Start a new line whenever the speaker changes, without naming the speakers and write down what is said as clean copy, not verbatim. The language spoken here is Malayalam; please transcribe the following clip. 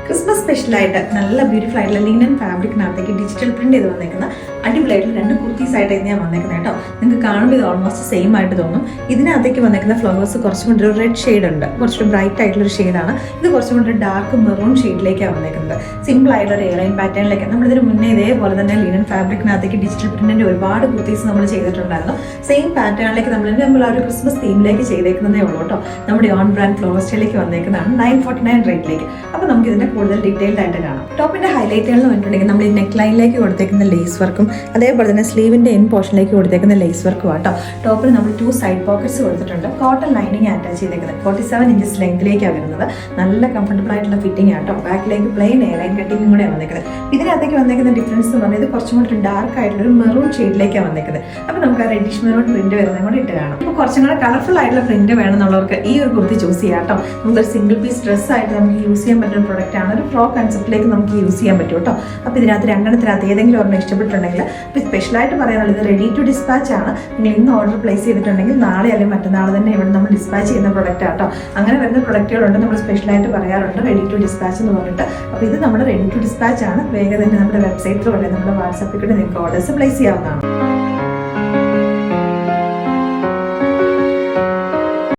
ക്രിസ്മസ് സ്പെഷ്യലായിട്ട് നല്ല ബ്യൂട്ടിഫുൾ ആയിട്ടുള്ള ലിനൻ ഫാബ്രിക്കിനകത്തേക്ക് ഡിജിറ്റൽ പ്രിന്റ് ചെയ്ത് വന്നേക്കുന്ന അടിപൊളിയായിട്ട് 2 കുർത്തീസ് ആയിട്ട് ഞാൻ വന്നേക്കുന്നത് കേട്ടോ. നിങ്ങൾക്ക് കാണുമ്പോൾ ഇത് ഓൾമോസ്റ്റ് സെയിം ആയിട്ട് തോന്നും. ഇതിനകത്തേക്ക് വന്നേക്കുന്ന ഫ്ലവേഴ്സ് കുറച്ചും കൂടി ഒരു റെഡ് ഷെയ്ഡുണ്ട്, കുറച്ചുകൂടി ബ്രൈറ്റ് ആയിട്ടുള്ള ഷെയ്ഡാണ്. ഇത് കുറച്ചും കൂടി ഡാർക്ക് മെറൂൺ ഷെയ്ഡിലേക്കാണ് വന്നേക്കുന്നത്. സിമ്പിൾ ആയിട്ടുള്ള ഒരു എയർലൈൻ പാറ്റേണിലേക്ക് നമ്മളിതിന് മുന്നേ ഇതേപോലെ തന്നെ ലിനൻ ഫാബ്രിക്കിനകത്തേക്ക് ഡിജിറ്റൽ പ്രിന്റിന്റെ ഒരുപാട് കുർത്തീസ് നമ്മൾ ചെയ്തിട്ടുണ്ടായിരുന്നു. സെയിം പാറ്റേണിലേക്ക് നമ്മൾ ആ ഒരു ക്രിസ്മസ് തീമിലേക്ക് ചെയ്തേക്കുന്നതേ ഉള്ളൂ കേട്ടോ. നമ്മുടെ ഓൺ ബ്രാൻഡ് ഫ്ലവർ സ്റ്റൈലിലേക്ക് വന്നേക്കുന്നതാണ് 949 റേറ്റിലേക്ക്. അപ്പോൾ നമുക്ക് ഇതിന്റെ കൂടുതൽ ഡീറ്റെയിൽഡ് ആയിട്ട് കാണാം. ടോപ്പിന്റെ ഹൈലൈറ്റുകൾ എന്ന് പറഞ്ഞിട്ടുണ്ടെങ്കിൽ നമ്മൾ ഈ നെക്ക് ലൈനിലേക്ക് കൊടുത്തേക്കുന്ന ലേസ് വർക്കും അതേപോലെ തന്നെ സ്ലീവിന്റെ എൻ പോർഷനിലേക്ക് കൊടുത്തേക്കുന്ന ലേസ് വർക്കും ആട്ടോ. ടോപ്പിൽ നമ്മൾ 2 സൈഡ് പോക്കറ്റ്സ് കൊടുത്തിട്ടുണ്ട്. കോട്ടൺ ലൈനിങ് അറ്റാച്ച് ചെയ്തേക്കുന്നത് 47 ഇഞ്ചസ് ലെങ്തിലേക്കാണ് വരുന്നത്. നല്ല കംഫർട്ടബിൾ ആയിട്ടുള്ള ഫിറ്റിംഗ് ആട്ടോ. ബാക്കിലേക്ക് പ്ലെയിൻ എയർലൈൻ കട്ടിങ്ങും കൂടെ വന്നേക്കുന്നത്. ഇതിനകത്തേക്ക് വന്നേക്കുന്ന ഡിഫറൻസ് എന്ന് പറഞ്ഞാൽ ഇത് കുറച്ചും കൂടി ഡാർക്ക് ആയിട്ടുള്ള ഒരു മെറൂൺ ഷെയ്ഡിലേക്കാണ് വന്നേക്കുന്നത്. അപ്പോൾ നമുക്ക് ആ റെഡിഷ് മെറൂൺ പ്രിന്റ് വരുന്നത് കൂടെ ഇട്ട് കാണാം. ഇപ്പോൾ കുറച്ചും കൂടെ കളർഫുൾ ആയിട്ടുള്ള പ്രിന്റ് വേണമെന്നുള്ളവർക്ക് ഈ ഒരു കുർത്തി ചൂസ് ചെയ്യാം കേട്ടോ. നമുക്കൊരു സിംഗിൾ പീസ് ഡ്രസ് ആയിട്ട് നമുക്ക് യൂസ് ചെയ്യാൻ പറ്റുന്ന പ്രൊഡക്റ്റ് ആണ്. ഒരു ഫ്രോക്ക് കൺസെപ്റ്റിലേക്ക് നമുക്ക് യൂസ് ചെയ്യാൻ പറ്റും കേട്ടോ. അപ്പോൾ ഇതിനകത്ത് രണ്ടെണ്ണത്തിനകത്ത് ഏതെങ്കിലും ഒരെണ്ണം ഇഷ്ടപ്പെട്ടിട്ടുണ്ടെങ്കിൽ ഇപ്പോൾ സ്പെഷ്യലായിട്ട് പറയാനുള്ളത് റെഡി ടു ഡിസ്പാച്ച് ആണ്. നിങ്ങൾ ഇന്ന് ഓർഡർ പ്ലേസ് ചെയ്തിട്ടുണ്ടെങ്കിൽ നാളെ അല്ലെങ്കിൽ മറ്റന്നാൾ തന്നെ ഇവിടെ നമ്മൾ ഡിസ്പാച്ച് ചെയ്യുന്ന പ്രൊഡക്റ്റ് ആട്ടോ. അങ്ങനെ വരുന്ന പ്രൊഡക്റ്റുകളുണ്ട്, നമ്മൾ സ്പെഷ്യലായിട്ട് പറയാറുണ്ട് റെഡി ടു ഡിസ്പാച്ച് എന്ന് പറഞ്ഞിട്ട്. അപ്പോൾ ഇത് നമ്മുടെ റെഡി ടു ഡിസ്പാച്ച് ആണ്. വേഗം തന്നെ നമ്മുടെ വെബ്സൈറ്റിലൂടെ നമ്മുടെ വാട്സാപ്പിൽ കൂടെ നിങ്ങൾക്ക് ഓർഡേഴ്സ് പ്ലേസ് ചെയ്യാവുന്നതാണ്.